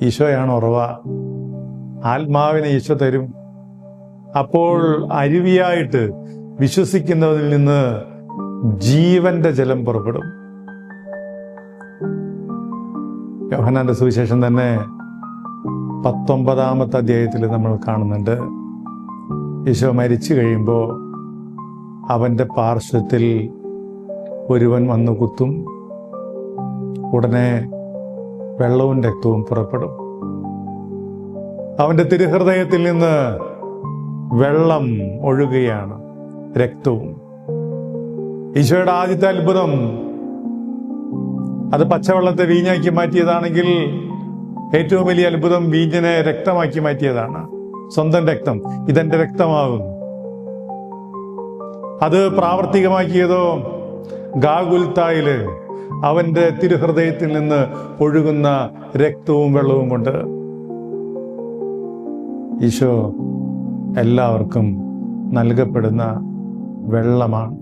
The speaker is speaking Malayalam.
ഈശോയാണ് ഉറവ. ആത്മാവിനെ ഈശോ തരും. അപ്പോൾ അരുവിയായിട്ട് വിശ്വസിക്കുന്നതിൽ നിന്ന് ജീവന്റെ ജലം പുറപ്പെടും. യോഹന്നാന്റെ സുവിശേഷം തന്നെ 19-ാമത്തെ അധ്യായത്തിൽ നമ്മൾ കാണുന്നുണ്ട്. ഈശോ മരിച്ചു കഴിയുമ്പോൾ അവൻ്റെ പാർശ്വത്തിൽ ഒരുവൻ വന്നു കുത്തും, ഉടനെ വെള്ളവും രക്തവും പുറപ്പെടും. അവൻ്റെ തിരുഹൃദയത്തിൽ നിന്ന് വെള്ളം ഒഴുകുകയാണ്, രക്തവും. ഈശോയുടെ ആദ്യത്തെ അത്ഭുതം അത് പച്ചവെള്ളത്തെ വീഞ്ഞാക്കി മാറ്റിയതാണെങ്കിൽ ഏറ്റവും വലിയ അത്ഭുതം വീഞ്ഞിനെ രക്തമാക്കി മാറ്റിയതാണ്. സ്വന്തം രക്തം, ഇതെന്റെ രക്തമാകും. അത് പ്രാവർത്തികമാക്കിയതോ ഗാഗുൽത്തായില് അവന്റെ തിരുഹൃദയത്തിൽ നിന്ന് ഒഴുകുന്ന രക്തവും വെള്ളവും കൊണ്ട്. ഈശോ എല്ലാവർക്കും നൽകപ്പെടുന്ന വെള്ളമാണ്.